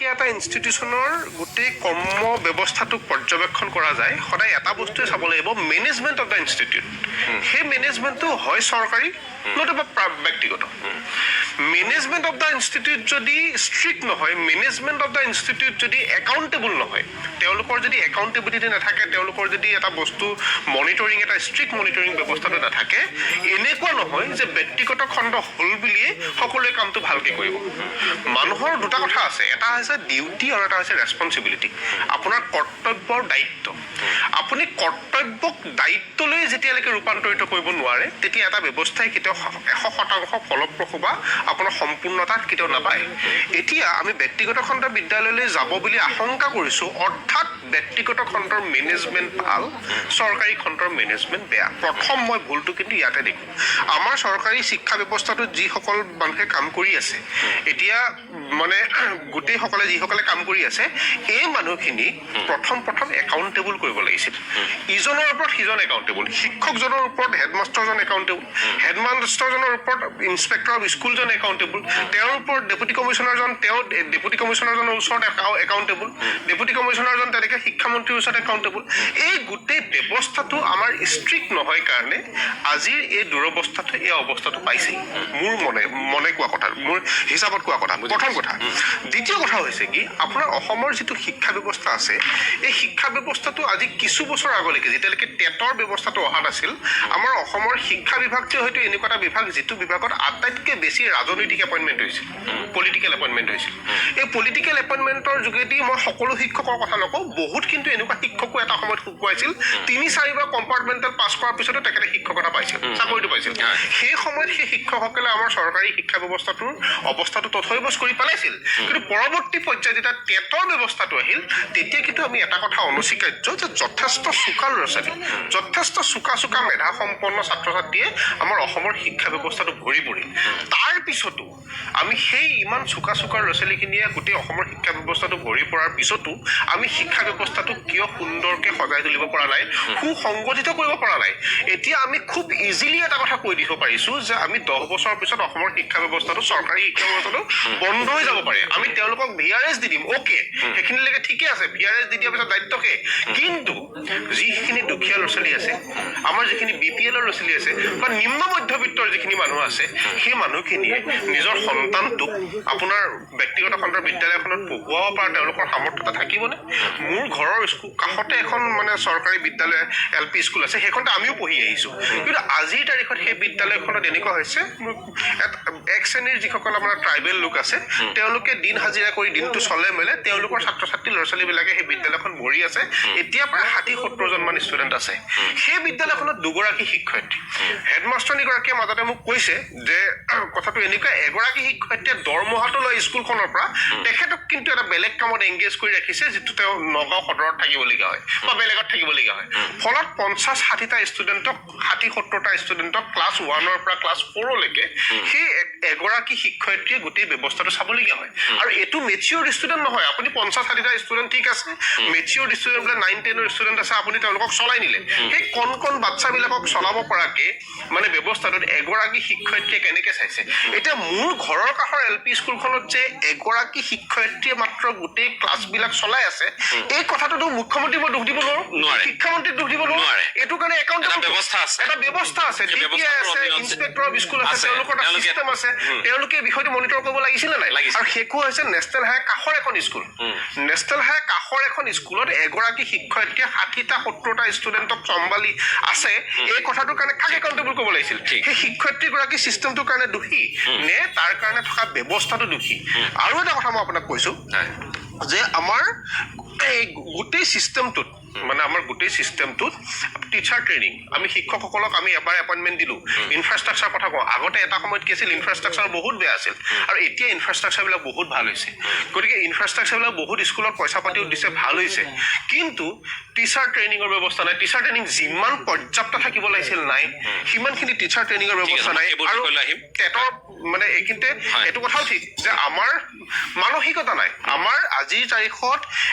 যেতিয়া এটা ইনষ্টিটিউচনৰ গোটেই কৰ্ম ব্যৱস্থাটোক পৰ্যবেক্ষণ কৰা যায় সদায় এটা বস্তুৱে চাব লাগিব মেনেজমেণ্ট অফ দ্য ইনষ্টিটিউট সেই মেনেজমেণ্টটো হয় চৰকাৰী নতুবা ব্যক্তিগত মেনেজমেণ্ট অফ দ্য ইনষ্টিটিউট যদি ষ্ট্ৰিক্ট নহয় মেনেজমেণ্ট অফ দ্য ইনষ্টিটিউট যদি একাউণ্টেবল নহয় তেওঁলোকৰ যদি একাউণ্টেবিলিটি নাথাকে তেওঁলোকৰ যদি এটা বস্তু মনিটৰিং এটা ষ্ট্ৰিক্ট মনিটৰিং ব্যৱস্থাটো নাথাকে এনেকুৱা নহয় যে ব্যক্তিগত খণ্ড হ'ল বুলিয়ে সকলোৱে কামটো ভালকৈ কৰিব মানুহৰ দুটা কথা আছে এটা হৈছে ডিউটি আৰু এটা হৈছে ৰেছপনচিবিলিটি আপোনাৰ কৰ্তব্যৰ দায়িত্ব আপুনি কৰ্তব্যক দায়িত্বলৈ যেতিয়ালৈকে ৰূপান্তৰিত কৰিব নোৱাৰে তেতিয়া এটা ব্যৱস্থাই কেতিয়াও 100% ফলপ্ৰসূ বা আপোনাৰ সম্পূৰ্ণতাত কেতিয়াও নাপায় এতিয়া আমি ব্যক্তিগত খণ্ডৰ বিদ্যালয়লৈ যাব বুলি আশংকা কৰিছোঁ অৰ্থাৎ ব্যক্তিগত খণ্ডৰ মেনেজমেণ্ট ভাল চৰকাৰী খণ্ডৰ মেনেজমেণ্ট বেয়া প্ৰথম মই ভুলটো কিন্তু ইয়াতে দেখোঁ আমাৰ চৰকাৰী শিক্ষা ব্যৱস্থাটোত যিসকল মানুহে কাম কৰি আছে এতিয়া মানে গোটেইসকলে যিসকলে কাম কৰি আছে এই মানুহখিনি প্ৰথম একাউণ্টেবল কৰিব লাগিছিল ইজনৰ ওপৰত সিজন একাউণ্টেবল শিক্ষকজনৰ ওপৰত হেডমাষ্টাৰজন একাউণ্টেবল হেডমাষ্টাৰজনৰ ওপৰত ইনস্পেক্টৰ অফ স্কুলজন একাউণ্টেবল তেওঁৰ ওপৰত ডেপুটি কমিশ্যনাৰজন তেওঁ ডেপুটি কমিশ্যনাৰজনৰ ওচৰত একাউণ্টেবল ডেপুটি কমিশ্যনাৰজন তেনেকৈ শিক্ষামন্ত্ৰীৰ ওচৰত একাউণ্টেবল এই গোটেই ব্যৱস্থাটো আমাৰ ষ্ট্ৰিক্ট নহয় কাৰণে আজিৰ এই দুৰৱস্থাটো এই অৱস্থাটো পাইছেই মোৰ মনে কোৱা কথা মোৰ হিচাপত কোৱা কথা প্ৰথম কথা দ্বিতীয় কথা হৈছে কি আপোনাৰ অসমৰ যিটো শিক্ষা ব্যৱস্থা আছে এই শিক্ষা ব্যৱস্থাটো আজি কিছু বছৰ আগলৈকে যেতিয়ালৈকে টেটৰ ব্যৱস্থাটো অহা নাছিল আমাৰ অসমৰ শিক্ষা বিভাগটো হয়তো এনেকুৱা এটা বিভাগ যিটো বিভাগত আটাইতকৈ বেছি ৰাজনৈতিক এপইণ্টমেণ্ট হৈছিল পলিটিকেল এপইণ্টমেণ্ট হৈছিল এই পলিটিকেল এপইণ্টমেণ্টৰ যোগেদি মই সকলো শিক্ষকৰ কথা নকওঁ বহুত কিন্তু এনেকুৱা শিক্ষকো এটা সময়ত শুকুৱাইছিল 3-4বাৰ কম্পাৰ্টমেণ্টেল পাছ কৰাৰ পিছতো তেখেতে শিক্ষকতা পাইছিল চাকৰিটো পাইছিল সেই সময়ত সেই শিক্ষকসকলে আমাৰ চৰকাৰী শিক্ষা ব্যৱস্থাটোৰ অৱস্থাটো তথৈবচ কৰি পেলাইছিল কিন্তু পৰৱৰ্তী পৰ্যায়ত যেতিয়া টেটৰ ব্যৱস্থাটো আহিল তেতিয়া কিন্তু আমি এটা কথা অনস্বীকাৰ্য যে যথেষ্ট চোকা ল'ৰা ছোৱালী যথেষ্ট চোকা মেধা সম্পন্ন ছাত্ৰ ছাত্ৰীয়ে আমাৰ অসমৰ শিক্ষা ব্যৱস্থাটো ভৰি পৰিল তাৰ পিছতো আমি সেই ইমান চোকা ল'ৰা ছোৱালীখিনিয়ে গোটেই অসমৰ শিক্ষা ব্যৱস্থাটো ভৰি পৰাৰ পিছতো আমি শিক্ষা ব্যৱস্থাটোক কিয় সুন্দৰকৈ সজাই তুলিব পৰা নাই সুসংগঠিত কৰিব পৰা নাই এতিয়া আমি খুব ইজিলি এটা কথা কৈ দিব পাৰিছোঁ যে আমি 10 বছৰৰ পিছত অসমৰ শিক্ষা ব্যৱস্থাটো চৰকাৰী শিক্ষা ব্যৱস্থাটো বন্ধ হৈ যাব পাৰে আমি তেওঁলোকক VRS দি দিম অ'কে সেইখিনিলৈকে ঠিকে আছে VRS দি দিয়াৰ পিছত দায়িত্বকে কিন্তু যিখিনি দুখীয়া ল'ৰা ছোৱালী আছে আমাৰ যিখিনি BPL ল'ৰা ছোৱালী আছে বা নিম্ন মধ্যবিত্তৰ যিখিনি মানুহ আছে সেই মানুহখিনিয়ে নিজৰ সন্তানটোক আপোনাৰ ব্যক্তিগত খণ্ডৰ বিদ্যালয়খনত পঢ়ুৱাব পৰা তেওঁলোকৰ সামৰ্থ্যতা থাকিবনে মোৰ ঘৰৰ কাষতে এখন মানে চৰকাৰী বিদ্যালয় LP স্কুল আছে সেইখনতে আমিও পঢ়ি আহিছোঁ কিন্তু আজিৰ তাৰিখত সেই বিদ্যালয়খনত এনেকুৱা হৈছে এক শ্ৰেণীৰ যিসকল আমাৰ ট্ৰাইবেল লোক আছে তেওঁলোকে দিন হাজিৰা কৰি দিনটো চলে মেলে তেওঁলোকৰ ছাত্ৰ ছাত্ৰী ল'ৰা ছোৱালীবিলাকে সেই বিদ্যালয়খন ভৰি আছে এতিয়া প্ৰায় 60-70 মান ষ্টুডেণ্ট আছে সেই বিদ্যালয়খনত দুগৰাকী শিক্ষয়িত্ৰী হেডমাষ্টাৰনীগৰাকীয়ে মাজতে মোক কৈছে যে কথাটো এনেকুৱা এগৰাকী শিক্ষয়িত্ৰীয়ে দৰমহাটো লয় স্কুলখনৰ পৰা তেখেতক কিন্তু এটা বেলেগ কামত এংগেজ কৰি ৰাখিছে যিটো তেওঁ নগাঁও সদৰত থাকিবলগীয়া হয় বা বেলেগত থাকিবলগীয়া হয় ফলত 50-60টা ষ্টুডেণ্টক 60-70টা ষ্টুডেণ্টক ক্লাছ 1ৰ পৰা ক্লাছ 4লৈকে সেই এগৰাকী শিক্ষয়িত্ৰীয়ে গোটেই ব্যৱস্থাটো চাবলগীয়া হয় আৰু এইটো মেচিয়ৰ ষ্টুডেণ্ট নহয় আপুনি 50-60টা ষ্টুডেণ্ট ঠিক আছে মেচিয়ৰ ষ্টুডেণ্ট বোলে 9-10ৰ ষ্টুডেণ্ট আছে আপুনি তেওঁলোকক চলাই নিলে সেই কণ বাচ্চাবিলাকক চলাব পৰাকে মানে ব্যৱস্থাটোত এগৰাকী শিক্ষয়িত্ৰীয়ে কেনেকৈ চাইছে এতিয়া মোৰ ঘৰৰ কাষৰ LP স্কুলখনত যে এগৰাকী শিক্ষয়িত্ৰীয়ে মাত্ৰ গোটেই ক্লাছবিলাক চলাই আছে এই কথাটোতো মুখ্যমন্ত্ৰী মই দুখ দিব নোৱাৰো শিক্ষামন্ত্ৰীক দুখ দিব নোৱাৰো এইটো কাৰণে একাউণ্টেবল এটা ব্যৱস্থা আছে DPI আছে ইনস্পেক্টৰ অফ স্কুল আছে তেওঁলোকৰ এটা চিষ্টেম আছে তেওঁলোকে বিষয়টো মনিটৰ কৰিব লাগিছিল নে নাই আৰু শেষো হৈছে নেশ্যনেল হাই কাষৰ এখন স্কুল নেশ্যনেল হাই কাষৰ এখন স্কুলত এগৰাকী শিক্ষয়িত্ৰীয়ে 60-70টা ষ্টুডেণ্টক চম্ভালি আছে এই কথাটোৰ কাৰণে কাক একাউণ্টেবল কৰিব লাগিছিল সেই শিক্ষয়িত্ৰীগৰাকী চিষ্টেমটোৰ কাৰণে দোষী নে তাৰ কাৰণে থকা ব্যৱস্থাটো দোষী আৰু এটা কথা মই আপোনাক কৈছোঁ যে আমাৰ এই গোটেই চিষ্টেমটোত মানে আমাৰ গোটেই চিষ্টেমটোত টিচাৰ ট্ৰেইনিং আমি শিক্ষকসকলক আমি এবাৰ এপইণ্টমেণ্ট দিলোঁ ইনফ্ৰাষ্ট্ৰাকচাৰ কথা কওঁ আগতে এটা সময়ত কি আছিল ইনফ্ৰাষ্ট্ৰাকচাৰ বহুত বেয়া আছিল আৰু এতিয়া ইনফ্ৰাষ্ট্ৰাকচাৰবিলাক বহুত ভাল হৈছে গতিকে ইনফ্ৰাষ্ট্ৰাকচাৰবিলাক বহুত স্কুলত পইচা পাতিও দিছে ভাল হৈছে কিন্তু টিচাৰ ট্ৰেইনিঙৰ ব্যৱস্থা নাই টিচাৰ ট্ৰেইনিং যিমান পৰ্যাপ্ত থাকিব লাগিছিল নাই সিমানখিনি টিচাৰ ট্ৰেইনিঙৰ ব্যৱস্থা নাই আৰু টেটৰ মানে এইখিনিতে এইটো কথাও ঠিক যে আমাৰ মানসিকতা নাই আমাৰ আজিৰ তাৰিখত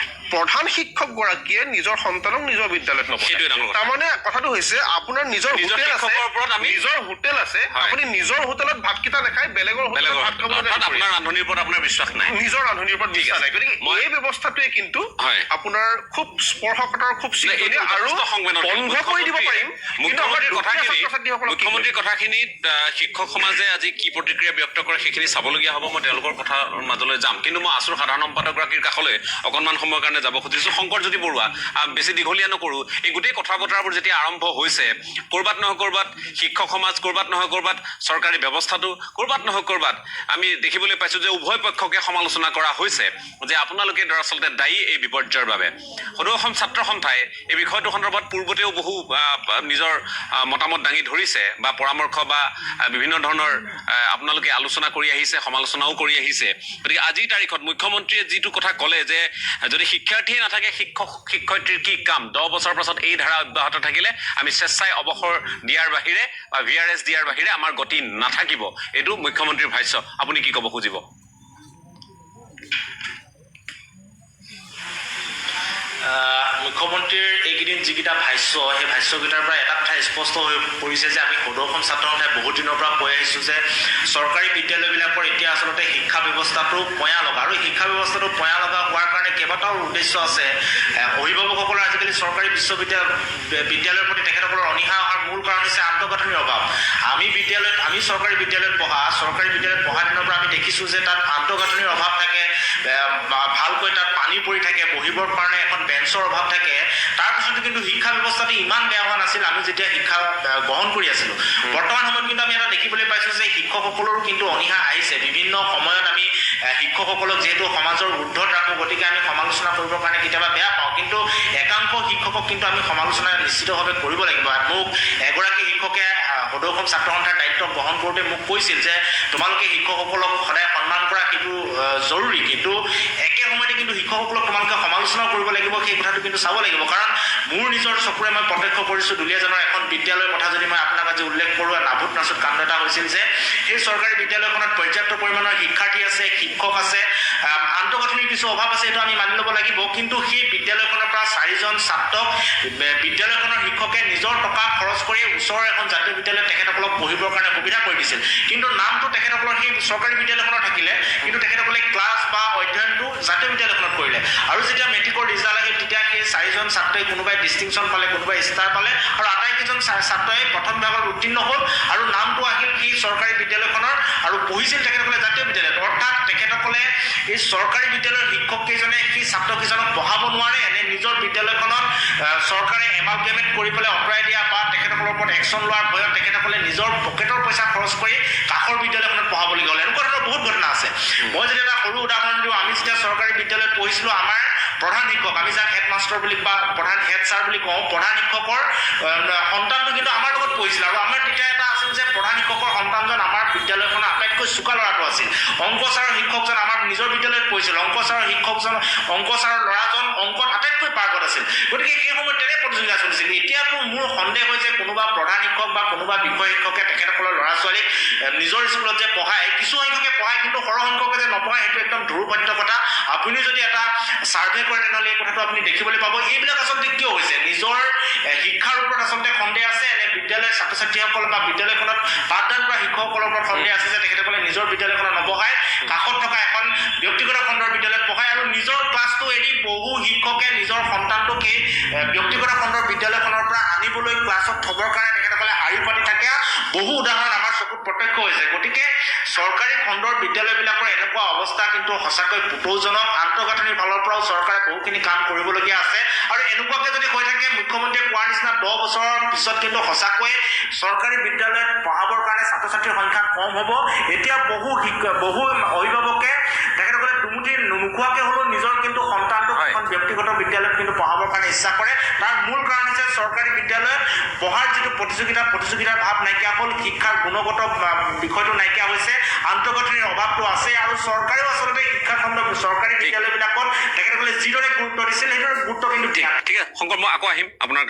প্ৰধান শিক্ষকগৰাকীয়ে নিজৰ সন্তানক নিজৰ বিদ্যালয়ত নপঢ়ায় তাৰমানে কথাটো হৈছে আপোনাৰ নিজৰ হোটেল আছে আপুনি নিজৰ হোটেলত ভাতকেইটা নাখায় বেলেগৰ হোটেলত ভাত খাবলৈ আপোনাৰ ৰান্ধনিৰ ওপৰত আপোনাৰ বিশ্বাস নাই নিজৰ ৰান্ধনিৰ ওপৰত বিশ্বাস নাই গতিকে এই ব্যৱস্থাটোৱে কিন্তু আপোনাৰ খুব স্পৰ্শকাতৰ খুব চিন্তনীয় আৰু বন্ধ কৰি দিব পাৰিম মুখ্যমন্ত্ৰীৰ কথাখিনিত শিক্ষক সমাজে আজি কি প্ৰতিক্ৰিয়া ব্যক্ত কৰে সেইখিনি চাবলগীয়া হ'ব মই তেওঁলোকৰ কথাৰ মাজলৈ যাম কিন্তু মই আছুৰ সাধাৰণ সম্পাদকগৰাকীৰ কাষলৈ অকণমান সময়ৰ কাৰণে যাব খুজিছোঁ শংকৰজ্যোতি বৰুৱা বেছি দীঘলীয়া নকৰোঁ এই গোটেই কথা বতৰাবোৰ যেতিয়া আৰম্ভ হৈছে ক'ৰবাত নহয় ক'ৰবাত শিক্ষক সমাজ ক'ৰবাত নহয় ক'ৰবাত চৰকাৰী ব্যৱস্থাটো ক'ৰবাত নহয় ক'ৰবাত আমি দেখিবলৈ পাইছোঁ যে উভয় পক্ষকে সমালোচনা কৰা হৈছে যে আপোনালোকে দৰাচলতে দায়ী এই বিপৰ্যয়ৰ বাবে সদৌ অসম ছাত্ৰ সন্থাই এই বিষয়টো সন্দৰ্ভত পূৰ্বতেও বহু নিজৰ মতামত দাঙি ধৰিছে বা পৰামৰ্শ বা বিভিন্ন ধৰণৰ আপোনালোকে আলোচনা কৰি আহিছে সমালোচনাও কৰি আহিছে গতিকে আজিৰ তাৰিখত মুখ্যমন্ত্ৰীয়ে যিটো কথা ক'লে যে যদি শিক্ষাৰ্থীয়ে নাথাকে শিক্ষক শিক্ষয়িত্ৰীৰ কি কাম 10 বছৰৰ পাছত এই ধাৰা অব্যাহত থাকিলে আমি স্বেচ্ছাই অৱসৰ দিয়াৰ বাহিৰে বা VRS দিয়াৰ বাহিৰে আমাৰ গতি নাথাকিব এইটো মুখ্যমন্ত্ৰীৰ ভাষ্য আপুনি কি ক'ব খুজিব মুখ্যমন্ত্ৰীৰ এইকেইদিন যিকেইটা ভাষ্য সেই ভাষ্যকেইটাৰ পৰা এটা কথা স্পষ্ট হৈ পৰিছে যে আমি সদৌ অসম ছাত্ৰ সন্থাই বহুত দিনৰ পৰা কৈ আহিছোঁ যে চৰকাৰী বিদ্যালয়বিলাকৰ এতিয়া আচলতে শিক্ষা ব্যৱস্থাটো পয়া লগা আৰু শিক্ষা ব্যৱস্থাটো পয়া লগা হোৱাৰ কাৰণে কেইবাটাও উদ্দেশ্য আছে অভিভাৱকসকলৰ আজিকালি চৰকাৰী বিদ্যালয়ৰ প্ৰতি তেখেতসকলৰ অনীহা অহাৰ মূল কাৰণ হৈছে আন্তঃগাঁথনিৰ অভাৱ আমি চৰকাৰী বিদ্যালয়ত পঢ়া দিনৰ পৰা আমি দেখিছোঁ যে তাত আন্তঃগাঁথনিৰ অভাৱ থাকে ভালকৈ তাত পানী পৰি থাকে বহিবৰ কাৰণে এখন বেঞ্চৰ অভাৱ থাকে তাৰপিছতো কিন্তু শিক্ষা ব্যৱস্থাটো ইমান বেয়া হোৱা নাছিল আমি যেতিয়া শিক্ষা গ্ৰহণ কৰি আছিলোঁ বৰ্তমান সময়ত কিন্তু আমি এটা দেখিবলৈ পাইছোঁ যে শিক্ষকসকলৰো কিন্তু অনীহা আহিছে বিভিন্ন সময়ত আমি শিক্ষকসকলক যিহেতু সমাজৰ ঊৰ্ধত ৰাখোঁ গতিকে আমি সমালোচনা কৰিবৰ কাৰণে কেতিয়াবা বেয়া পাওঁ কিন্তু একাংশ শিক্ষকক কিন্তু আমি সমালোচনা নিশ্চিতভাৱে কৰিব লাগিব মোক এগৰাকী শিক্ষকে সদৌ অসম ছাত্ৰ সন্থাৰ দায়িত্ব গ্ৰহণ কৰোঁতে মোক কৈছিল যে তোমালোকে শিক্ষকসকলক সদায় সন্মান কৰা সেইটো জৰুৰী কিন্তু একে সময়তে কিন্তু শিক্ষকসকলক তোমালোকে সমালোচনা কৰিব লাগিব সেই কথাটো কিন্তু চাব লাগিব কাৰণ মোৰ নিজৰ চকুৰে মই প্ৰত্যক্ষ কৰিছোঁ দুলীয়াজানৰ এখন বিদ্যালয়ৰ কথা যদি মই আপোনাক আজি উল্লেখ কৰোঁ নাভুত নাচুত কাণ্ড এটা হৈছিল যে সেই চৰকাৰী বিদ্যালয়খনত পৰ্যাপ্ত পৰিমাণৰ শিক্ষাৰ্থী আছে শিক্ষক আছে আন্তঃগাঁথনিৰ কিছু অভাৱ আছে এইটো আমি মানি ল'ব লাগিব কিন্তু সেই বিদ্যালয়খনৰ পৰা 4জন ছাত্ৰক বিদ্যালয়খনৰ শিক্ষকে নিজৰ টকা খৰচ কৰি ওচৰৰ এখন জাতীয় বিদ্যালয়ত তেখেতসকলক পঢ়িবৰ কাৰণে সুবিধা কৰি দিছিল কিন্তু নামটো তেখেতসকলৰ সেই চৰকাৰী বিদ্যালয়খনৰ থাকিলে কিন্তু তেখেতসকলে ক্লাছ বা অধ্যয়নটো জাতীয় বিদ্যালয়খনত কৰিলে আৰু যেতিয়া মেট্ৰিকৰ ৰিজাল্ট আহিল তেতিয়া সেই 4জন ছাত্ৰই কোনোবাই ডিষ্টিংশ্যন পালে কোনোবাই ষ্টাৰ পালে আৰু আটাইকেইজন ছাত্ৰই প্ৰথম বিভাগত উত্তীৰ্ণ হ'ল আৰু নামটো আহিল সেই চৰকাৰী বিদ্যালয়খনৰ আৰু পঢ়িছিল তেখেতসকলে জাতীয় বিদ্যালয়ত অৰ্থাৎ তেখেতসকলে এই চৰকাৰী বিদ্যালয়ৰ শিক্ষককেইজনে সেই ছাত্ৰকেইজনক পঢ়াব নোৱাৰে এনে নিজৰ বিদ্যালয়খনত চৰকাৰে এমালগেমেট কৰি পেলাই আঁতৰাই দিয়া বা তেখেতসকলৰ ওপৰত একশ্যন লোৱাৰ ভয়ত তেখেতসকলে নিজৰ পকেটৰ পইচা খৰচ কৰি কাষৰ বিদ্যালয়খনত পঢ়াবলগীয়া হ'ল এনেকুৱা ধৰণৰ বহুত ঘটনা আছে মই যদি এটা সৰু উদাহৰণ দিওঁ আমি যেতিয়া চৰকাৰী বিদ্যালয়ত পঢ়িছিলোঁ আমাৰ প্ৰধান শিক্ষক আমি যাক হেডমাষ্টাৰ বুলি বা প্ৰধান হেড ছাৰ বুলি কওঁ প্ৰধান শিক্ষকৰ সন্তানটো কিন্তু আমাৰ লগত পঢ়িছিল আৰু আমাৰ তেতিয়া এটা আছিল যে প্ৰধান শিক্ষকৰ সন্তানজন আমাৰ বিদ্যালয়খনৰ আটাইতকৈ চোকা ল'ৰাটো আছিল অংক ছাৰৰ শিক্ষকজন আমাৰ নিজৰ বিদ্যালয়ত পঢ়িছিল অংক ছাৰৰ ল'ৰাজন অংকত আটাইতকৈ পাৰ্গত আছিল গতিকে সেই সময়ত তেনে প্ৰতিযোগিতা চলিছিল এতিয়াতো মোৰ সন্দেহ হৈছে কোনোবা প্ৰধান শিক্ষক বা কোনোবা বিষয় শিক্ষকে তেখেতসকলৰ ল'ৰা ছোৱালীক নিজৰ স্কুলত যে পঢ়ায় কিছু সংখ্যকে পঢ়ায় কিন্তু সৰহ সংখ্যকে যে নপঢ়ায় সেইটো একদম ধ্ৰুৱসত্য কথা আপুনি যদি এটা ছাৰ্ভে কৰে তেনেহ'লে এই কথাটো আপুনি দেখিবলৈ পাব এইবিলাক আচলতে কিয় হৈছে নিজৰ শিক্ষাৰ ওপৰত আচলতে সন্দেহ আছে এনে বিদ্যালয়ৰ ছাত্ৰ ছাত্ৰীসকল বা বিদ্যালয়খনত পাঠদান কৰা শিক্ষকসকলৰ ওপৰত সন্দেহ আছে যে তেখেতসকলে নিজৰ বিদ্যালয়খনত নপঢ়ায় কাষত থকা এখন ব্যক্তিগত খণ্ডৰ বিদ্যালয়ত পঢ়ায় আৰু নিজৰ ক্লাছটো এৰি বহু শিক্ষকে নিজৰ সন্তানটোক এই ব্যক্তিগত খণ্ডৰ বিদ্যালয়খনৰ পৰা আনিবলৈ ক্লাছত থবৰ কাৰণে তেখেতসকলে শাৰী পাতি থাকে বহু উদাহৰণ আমাৰ চকুত প্ৰত্যক্ষ হৈছে গতিকে চৰকাৰী খণ্ডৰ বিদ্যালয়বিলাকৰ এনেকুৱা অৱস্থা কিন্তু সঁচাকৈ পুতৌজনক আন্তঃগাঁথনিৰ ফালৰ পৰাও চৰকাৰে বহুখিনি কাম কৰিবলগীয়া আছে আৰু এনেকুৱাকৈ যদি হৈ থাকে মুখ্যমন্ত্ৰীয়ে কোৱাৰ নিচিনা 10 বছৰৰ পিছত কিন্তু সঁচাকৈ চৰকাৰী বিদ্যালয়ত পঢ়াবৰ কাৰণে ছাত্ৰ ছাত্ৰীৰ সংখ্যা কম হ'ব এতিয়া বহু অভিভাৱকে তেখেতসকলে দুমুঠি নোখোৱাকৈ হ'লেও নিজৰ কিন্তু সন্তানটোক এখন ব্যক্তিগত বিদ্যালয়ত কিন্তু পঢ়াবৰ কাৰণে ইচ্ছা কৰে তাৰ মূল কাৰণ হৈছে চৰকাৰী বিদ্যালয়ত পঢ়াৰ যিটো প্ৰতিযোগিতাৰ ভাৱ নাইকিয়া হ'ল শিক্ষাৰ গুণগত বিষয়টো নাইকিয়া হৈছে আন্তঃগাঁথনিৰ অভাৱটো আছে আৰু চৰকাৰেও আচলতে শিক্ষা খণ্ড চৰকাৰী বিদ্যালয়বিলাকত তেখেতসকলে যিদৰে গুৰুত্ব দিছিল সেইদৰে গুৰুত্ব কিন্তু দিয়া ঠিক আছে শংকৰ মই আকৌ আহিম আপোনাৰ